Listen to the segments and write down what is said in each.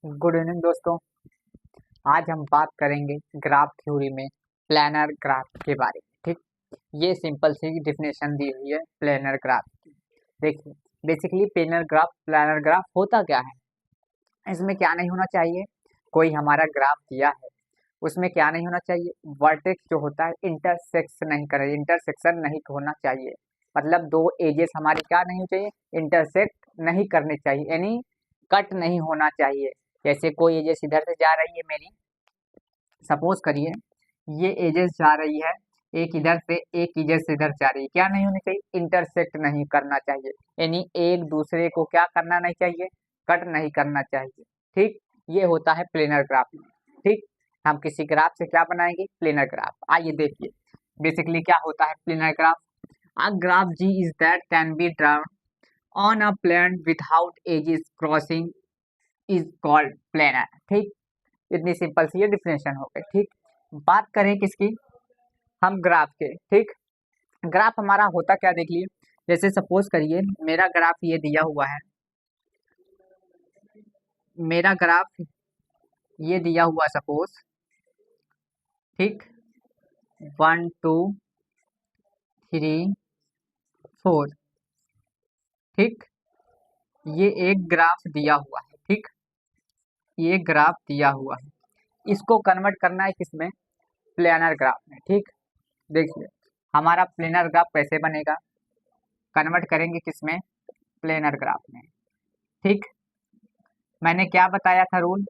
Good evening दोस्तों। आज हम बात करेंगे ग्राफ थ्योरी में प्लेनर ग्राफ के बारे में। ठीक, ये सिंपल सी डिफिनेशन दी हुई है प्लेनर ग्राफ की। देखिए, बेसिकली प्लेनर ग्राफ होता क्या है। इसमें क्या नहीं होना चाहिए, कोई हमारा ग्राफ दिया है उसमें क्या नहीं होना चाहिए, वर्टेक्स जो होता है इंटरसेक्शन नहीं होना चाहिए। मतलब दो एजेस हमारी क्या नहीं होनी चाहिए, इंटरसेक्ट नहीं करनी चाहिए, यानी कट नहीं होना चाहिए। जैसे कोई एजेस इधर से जा रही है मेरी, सपोज करिए ये एजेस जा रही है, एक इधर से एक एजेस इधर जा रही है, क्या नहीं होनी चाहिए, इंटरसेक्ट नहीं करना चाहिए, यानी एक दूसरे को क्या करना नहीं चाहिए, कट नहीं करना चाहिए। ठीक, ये होता है प्लेनर ग्राफ में। ठीक, हम किसी ग्राफ से क्या बनाएंगे, प्लेनर ग्राफ। आइए देखिए बेसिकली क्या होता है planar graph. A graph G is that can be drawn on a plane without edges crossing is called planar. ठीक, इतनी सिंपल सी ये डिफिनेशन हो गई। ठीक, बात करें किसकी, हम ग्राफ के। ठीक, ग्राफ हमारा होता क्या देख लिए। जैसे सपोज करिए मेरा ग्राफ ये दिया हुआ है, मेरा ग्राफ ये दिया हुआ सपोज। ठीक, 1 2 3 4। ठीक, ये एक ग्राफ दिया हुआ है। ठीक, ये ग्राफ दिया हुआ है, इसको कन्वर्ट करना है किसमें, प्लेनर ग्राफ में। ठीक, देखिए हमारा प्लेनर ग्राफ कैसे बनेगा, कन्वर्ट करेंगे किसमें, प्लेनर ग्राफ में। ठीक, मैंने क्या बताया था रूल,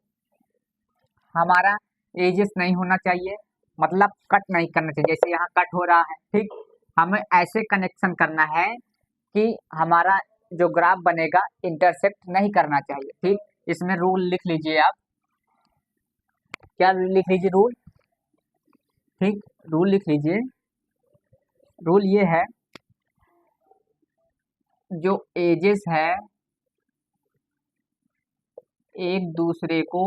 हमारा एजेस नहीं होना चाहिए, मतलब कट नहीं करना चाहिए। जैसे यहाँ कट हो रहा है, ठीक, हमें ऐसे कनेक्शन करना है कि हमारा जो ग्राफ बनेगा इंटरसेक्ट नहीं करना चाहिए। ठीक, इसमें रूल लिख लीजिए आप, क्या लिख लीजिए रूल। ठीक, रूल लिख लीजिए, रूल ये है, जो एजेस है एक दूसरे को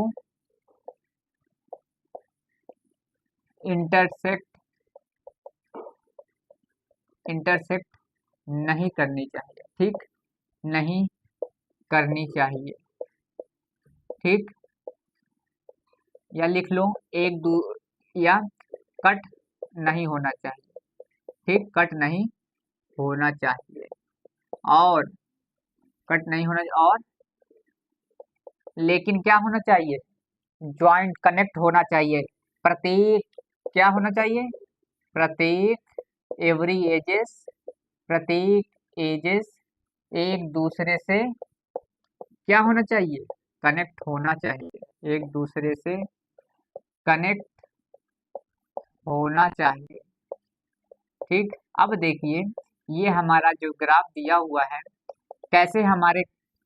इंटरसेक्ट इंटरसेक्ट नहीं करनी चाहिए। ठीक, नहीं करनी चाहिए। ठीक, या लिख लो एक दू, या कट नहीं होना चाहिए। ठीक, कट नहीं होना चाहिए, और कट नहीं होना, और लेकिन क्या होना चाहिए, ज्वाइंट कनेक्ट होना चाहिए। प्रत्येक क्या होना चाहिए, प्रत्येक एवरी एजेस, प्रत्येक एजेस एक दूसरे से क्या होना चाहिए, कनेक्ट होना चाहिए, एक दूसरे से कनेक्ट होना चाहिए। ठीक, अब देखिए ये हमारा जो ग्राफ दिया हुआ है, कैसे हमारे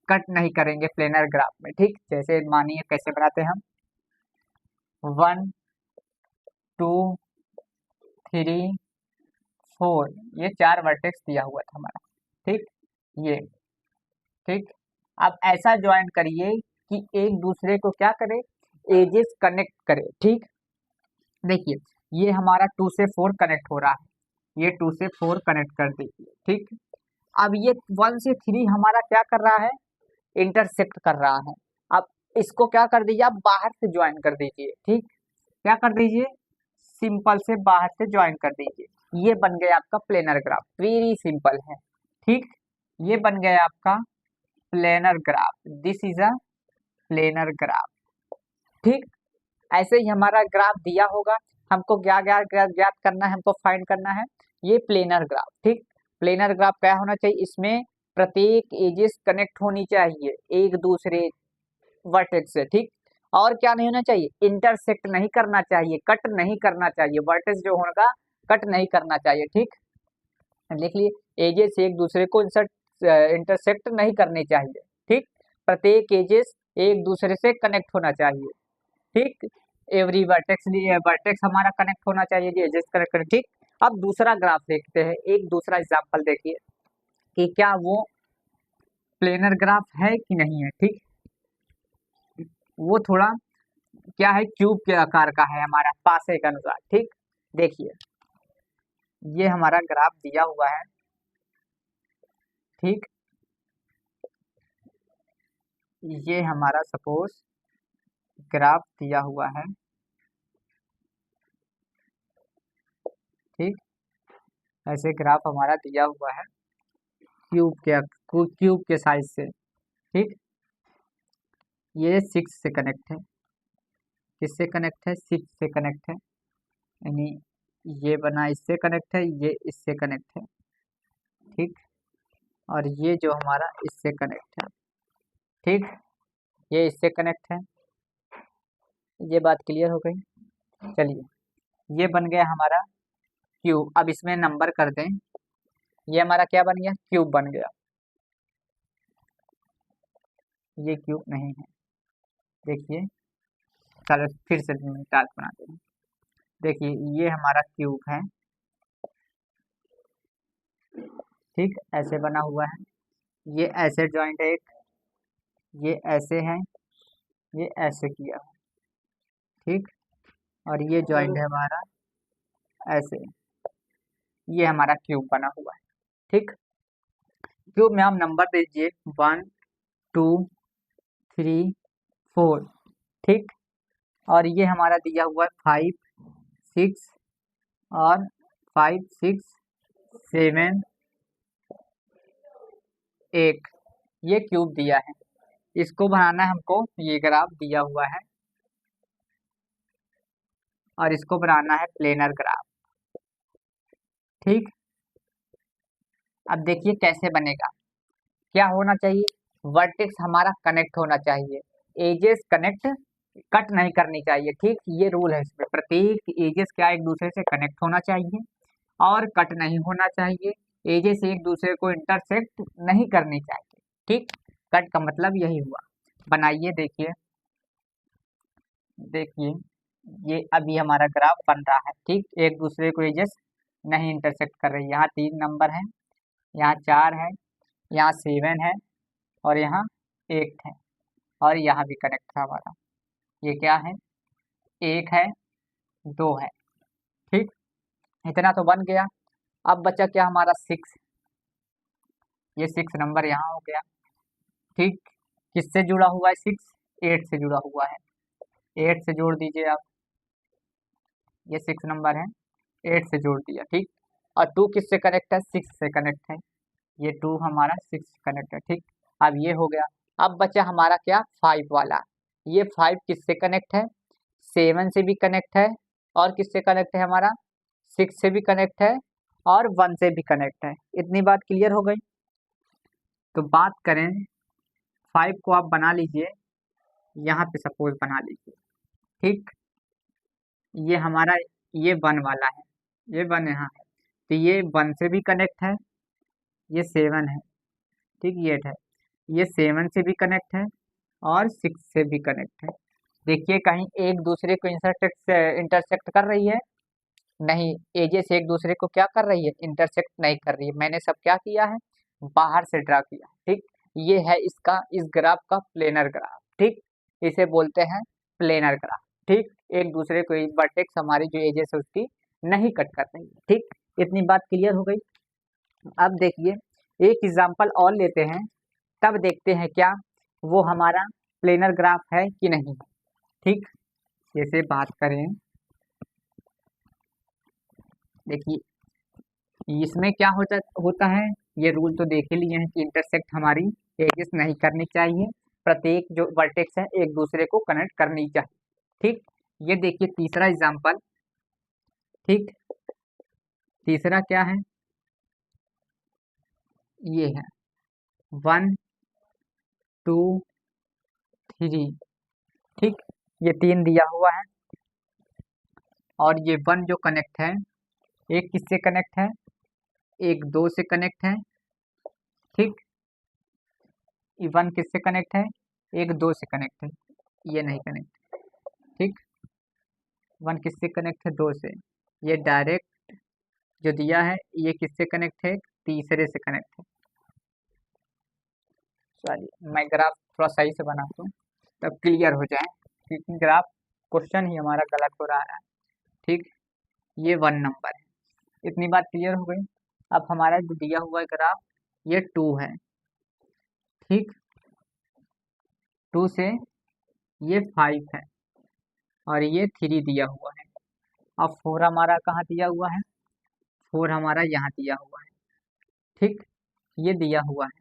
कट नहीं करेंगे प्लेनर ग्राफ में। ठीक, जैसे मानिए कैसे बनाते हैं हम, 1 2 3 4, ये 4 वर्टेक्स दिया हुआ था हमारा। ठीक, ये ठीक, अब ऐसा ज्वाइन करिए कि एक दूसरे को क्या करे, एजेस कनेक्ट करे। ठीक, देखिए ये हमारा 2 से 4 कनेक्ट हो रहा है, ये 2 से 4 कनेक्ट कर दीजिए। ठीक, अब ये 1 से 3 हमारा क्या कर रहा है, इंटरसेक्ट कर रहा है। अब इसको क्या कर दीजिए, आप बाहर से ज्वाइन कर दीजिए। ठीक, क्या कर दीजिए, सिंपल से बाहर से ज्वाइन कर दीजिए, ये बन गया आपका प्लेनर ग्राफ, वेरी सिंपल है। ठीक, ये बन गया आपका planar graph, this is a planar graph. ठीक, ऐसे ही हमारा ग्राफ दिया होगा, हमको क्या क्या ज्ञात करना है, हमको फाइंड करना है ये प्लेनर ग्राफ। ठीक, प्लेनर ग्राफ क्या होना चाहिए, इसमें प्रत्येक एजेस कनेक्ट होनी चाहिए एक दूसरे वर्टेक्स से। ठीक, और क्या नहीं होना चाहिए, इंटरसेक्ट नहीं करना चाहिए, कट नहीं करना चाहिए, वर्टेक्स जो होगा कट नहीं करना चाहिए। ठीक, लिख लिए एजेस एक दूसरे को इंटरसेक्ट नहीं करनी चाहिए। ठीक, प्रत्येक एजेस एक दूसरे से कनेक्ट होना चाहिए। ठीक, एवरी वर्टेक्स हमारा कनेक्ट होना चाहिए, जी एजेस कनेक्ट करें। ठीक, अब दूसरा ग्राफ देखते हैं, एक दूसरा एग्जांपल देखिए कि क्या वो प्लेनर ग्राफ है कि नहीं है। ठीक, वो थोड़ा क्या है, क्यूब के आकार का है हमारा पासे के अनुसार। ठीक, देखिए ये हमारा ग्राफ दिया हुआ है। ठीक, ये हमारा सपोज ग्राफ दिया हुआ है, ठीक, ऐसे ग्राफ हमारा दिया हुआ है क्यूब के साइज से, ठीक। ये 6 से कनेक्ट है, किससे कनेक्ट है, 6 से कनेक्ट है, यानी ये बना इससे कनेक्ट है, ये इससे कनेक्ट है, ठीक। और ये जो हमारा इससे कनेक्ट है, ठीक, ये इससे कनेक्ट है। ये बात क्लियर हो गई। चलिए, ये बन गया हमारा क्यूब। अब इसमें नंबर कर दें, ये हमारा क्या बन गया, क्यूब बन गया। ये क्यूब नहीं है, देखिए, चलो फिर से टास्क बनाते हैं। देखिए, ये हमारा क्यूब है, ठीक, ऐसे बना हुआ है, ये ऐसे जॉइंट है एक, ये ऐसे है, ये ऐसे किया है, ठीक, और ये जॉइंट है हमारा ऐसे, ये हमारा क्यूब बना हुआ है, ठीक। क्यूब में आप नंबर दीजिए 1 2 3 4, ठीक। और ये हमारा दिया हुआ है 5 6 और 5 6 7 8, ये क्यूब दिया है। इसको बनाना है हमको, ये ग्राफ दिया हुआ है और इसको बनाना है प्लेनर ग्राफ, ठीक। अब देखिए कैसे बनेगा, क्या होना चाहिए, वर्टेक्स हमारा कनेक्ट होना चाहिए, एजेस कनेक्ट, कट नहीं करनी चाहिए, ठीक। ये रूल है इसमें, प्रत्येक एजेस क्या एक दूसरे से कनेक्ट होना चाहिए और कट नहीं होना चाहिए, एजेस एक दूसरे को इंटरसेक्ट नहीं करनी चाहिए, ठीक। कट का मतलब यही हुआ। बनाइए, देखिए, देखिए, ये अभी हमारा ग्राफ बन रहा है, ठीक। एक दूसरे को एजेस नहीं इंटरसेक्ट कर रही, यहाँ 3 नंबर है, यहाँ 4 है, यहाँ 7 है और यहाँ 8 है, और यहाँ भी कनेक्ट था हमारा, ये क्या है, 1 है 2 है, ठीक। इतना तो बन गया। अब बचा क्या हमारा 6, ये 6 नंबर यहाँ हो गया, ठीक। किससे जुड़ा हुआ है 6, 8 से जुड़ा हुआ है, 8 से जोड़ दीजिए आप, ये 6 नंबर है, 8 से जोड़ दिया, ठीक। और 2 किससे कनेक्ट है, 6 से कनेक्ट है, ये 2 हमारा 6 से कनेक्ट है, ठीक। अब ये हो गया। अब बचा हमारा क्या, 5 वाला, ये 5 किससे कनेक्ट है, 7 से भी कनेक्ट है, और किससे कनेक्ट है हमारा, 6 से भी कनेक्ट है और 1 से भी कनेक्ट है। इतनी बात क्लियर हो गई। तो बात करें, 5 को आप बना लीजिए, यहाँ पे सपोज बना लीजिए, ठीक। ये हमारा, ये 1 वाला है, ये 1 यहाँ है, तो ये 1 से भी कनेक्ट है, ये 7 है, ठीक, ये 8 है, ये 7 से भी कनेक्ट है और 6 से भी कनेक्ट है। देखिए, कहीं एक दूसरे को इंटरसेक्ट कर रही है, नहीं, एजेस एक दूसरे को क्या कर रही है, इंटरसेक्ट नहीं कर रही है। मैंने सब क्या किया है, बाहर से ड्रा किया, ठीक। ये है इसका, इस ग्राफ का प्लेनर ग्राफ, ठीक, इसे बोलते हैं प्लेनर ग्राफ, ठीक। एक दूसरे को वर्टेक्स हमारी जो एजेस है उसकी नहीं कट कर रही है, ठीक। इतनी बात क्लियर हो गई। अब देखिए, एक एग्जाम्पल और लेते हैं, तब देखते हैं क्या वो हमारा प्लेनर ग्राफ है कि नहीं, ठीक। जैसे बात करें, देखिए इसमें क्या होता है, ये रूल तो देख ही लिए हैं कि इंटरसेक्ट हमारी एजेस नहीं करनी चाहिए, प्रत्येक जो वर्टेक्स है एक दूसरे को कनेक्ट करनी चाहिए, ठीक। ये देखिए तीसरा एग्जाम्पल, ठीक, तीसरा क्या है, ये है 1 2 3, ठीक, ये 3 दिया हुआ है, और ये 1 जो कनेक्ट है, एक किससे कनेक्ट है, एक 2 से कनेक्ट है, ठीक। 1 किससे कनेक्ट है, एक 2 से कनेक्ट है, ये नहीं कनेक्ट, ठीक। 1 किससे कनेक्ट है, 2 से, ये डायरेक्ट जो दिया है, ये किससे कनेक्ट है, तीसरे से कनेक्ट है। चलिए मैं ग्राफ थोड़ा सही से बनाता हूँ तब क्लियर हो जाए, क्योंकि ग्राफ क्वेश्चन ही हमारा गलत हो रहा है, ठीक। ये 1 नंबर है, इतनी बात क्लियर हो गई। अब हमारा जो दिया हुआ है ग्राफ, ये 2 है, ठीक, 2 से ये 5 है, और ये 3 दिया हुआ है। अब 4 हमारा कहाँ दिया हुआ है, 4 हमारा यहाँ दिया हुआ है, ठीक, ये दिया हुआ है।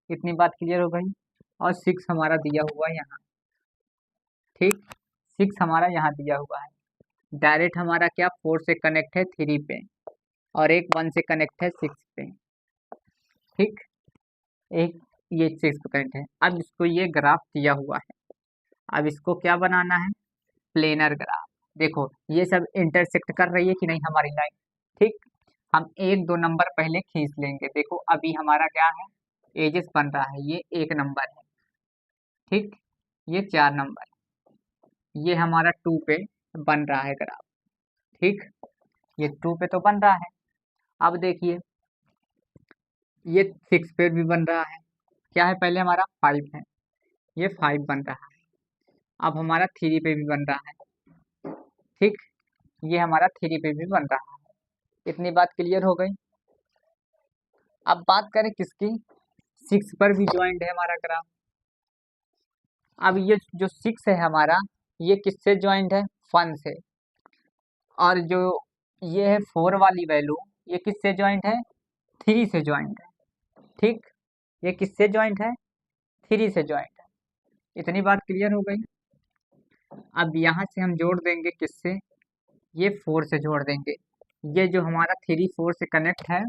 इतनी बात क्लियर हो गई। और 6 हमारा दिया हुआ है यहाँ, ठीक, 6 हमारा यहाँ दिया हुआ है। डायरेक्ट हमारा क्या 4 से कनेक्ट है 3 पे, और एक 1 से कनेक्ट है 6 पे, ठीक, एक ये 6 पे कनेक्ट है। अब इसको ये ग्राफ दिया हुआ है, अब इसको क्या बनाना है, प्लेनर ग्राफ। देखो ये सब इंटरसेक्ट कर रही है कि नहीं हमारी लाइन, ठीक। हम 1-2 नंबर पहले खींच लेंगे। देखो अभी हमारा क्या है, एजेस बन रहा है, ये 1 नंबर है, ठीक, ये 4 नंबर, ये हमारा 2 पे बन रहा है ग्राफ, ठीक, ये 2 पे तो बन रहा है। अब देखिए ये 6 पे भी बन रहा है, क्या है पहले हमारा 5 है, ये 5 बन रहा है। अब हमारा 3 पे भी बन रहा है, ठीक, ये हमारा 3 पे भी बन रहा है। इतनी बात क्लियर हो गई। अब बात करें किसकी, 6 पर भी ज्वाइंट है हमारा ग्राफ। अब ये जो 6 है हमारा, ये किससे ज्वाइंट है, 1 से। और जो ये है 4 वाली वैल्यू, ये किससे ज्वाइंट है, 3 से ज्वाइंट है, ठीक, ये किससे ज्वाइंट है, 3 से ज्वाइंट है। इतनी बात क्लियर हो गई। अब यहाँ से हम जोड़ देंगे किससे, ये 4 से जोड़ देंगे। ये जो हमारा 3 4 से कनेक्ट है,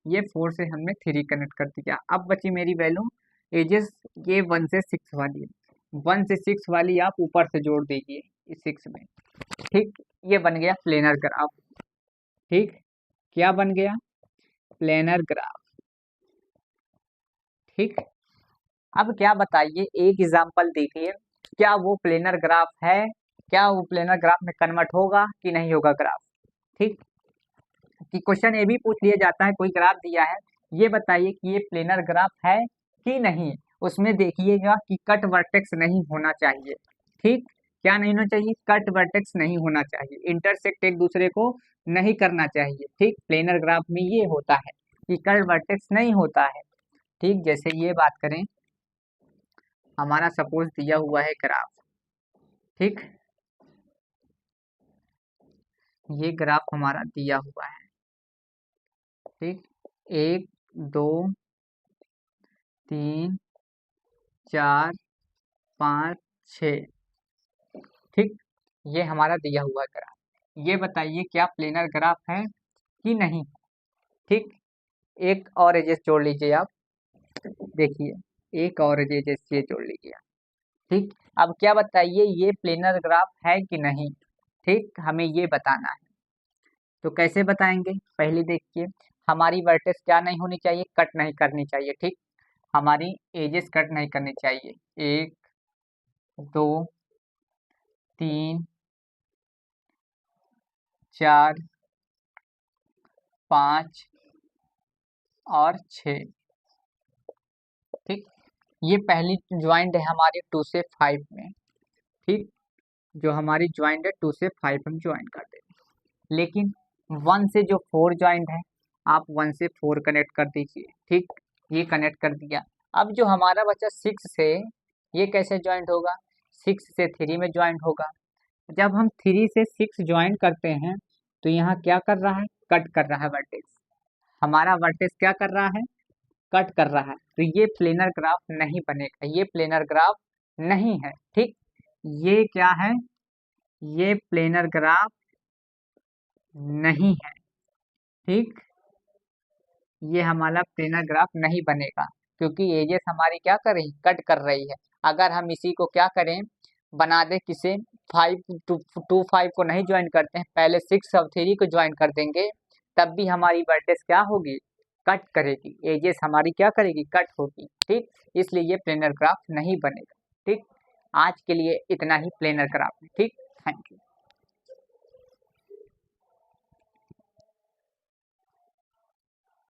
ये 4 से हमने 3 कनेक्ट कर दिया। अब बची मेरी वैल्यू एजेस, ये 1 से 6 वाली, 1 से 6 वाली आप ऊपर से जोड़ दीजिए इस 6 में, ठीक, ये बन गया प्लेनर ग्राफ, ठीक, क्या बन गया, प्लेनर ग्राफ, ठीक। अब क्या बताइए, एक एग्जांपल देखिए, क्या वो प्लेनर ग्राफ है, क्या वो प्लेनर ग्राफ में कन्वर्ट होगा कि नहीं होगा ग्राफ, ठीक। कि क्वेश्चन ये भी पूछ लिया जाता है, कोई ग्राफ दिया है, ये बताइए कि ये प्लेनर ग्राफ है कि नहीं। उसमें देखिएगा कि कट वर्टेक्स नहीं होना चाहिए, ठीक, क्या नहीं होना चाहिए, कट वर्टेक्स नहीं होना चाहिए, इंटरसेक्ट एक दूसरे को नहीं करना चाहिए, ठीक। प्लेनर ग्राफ में ये होता है कि कट वर्टेक्स नहीं होता है, ठीक। जैसे ये बात करें, हमारा सपोज दिया हुआ है ग्राफ, ठीक, ये ग्राफ हमारा दिया हुआ है, ठीक, 1 2 3 4 5 6, ठीक, ये हमारा दिया हुआ ग्राफ। ये बताइए क्या प्लेनर ग्राफ है कि नहीं, ठीक। एक और एजेस जोड़ लीजिए आप, देखिए एक और एजेस ये जोड़ लीजिए, ठीक। अब क्या बताइए, ये प्लेनर ग्राफ है कि नहीं, ठीक, हमें ये बताना है। तो कैसे बताएंगे, पहले देखिए, हमारी वर्टेक्स क्या नहीं होनी चाहिए, कट नहीं करनी चाहिए, ठीक, हमारी एजेस कट नहीं करनी चाहिए, 1 2 3 4 5 और 6, ठीक। ये पहली ज्वाइंट है हमारी 2 से 5 में, ठीक, जो हमारी ज्वाइंट है 2 से 5 हम ज्वाइन कर देंगे। लेकिन 1 से जो 4 ज्वाइंट है, आप 1 से 4 कनेक्ट कर दीजिए, ठीक, ये कनेक्ट कर दिया। अब जो हमारा बचा 6 से, ये कैसे ज्वाइंट होगा, 6 से 3 में ज्वाइंट होगा। जब हम 3 से 6 ज्वाइन करते हैं, तो यहाँ क्या कर रहा है, कट कर रहा है वर्टेक्स, हमारा वर्टेक्स क्या कर रहा है, कट कर रहा है। तो ये प्लेनर ग्राफ नहीं बनेगा, ये प्लेनर ग्राफ नहीं है, ठीक। ये क्या है, ये प्लेनर ग्राफ नहीं है, ठीक, ये हमारा प्लेनर ग्राफ नहीं बनेगा, क्योंकि एजेस हमारी क्या कर रही, कट कर रही है। अगर हम इसी को क्या करें, बना दे किसे, 5 को नहीं ज्वाइन करते हैं, पहले 6 और 3 को ज्वाइन कर देंगे, तब भी हमारी वर्टेक्स क्या होगी, कट करेगी, एजेस हमारी क्या करेगी, कट होगी, ठीक। इसलिए ये प्लेनर ग्राफ नहीं बनेगा, ठीक। आज के लिए इतना ही प्लेनर ग्राफ, ठीक, थैंक यू।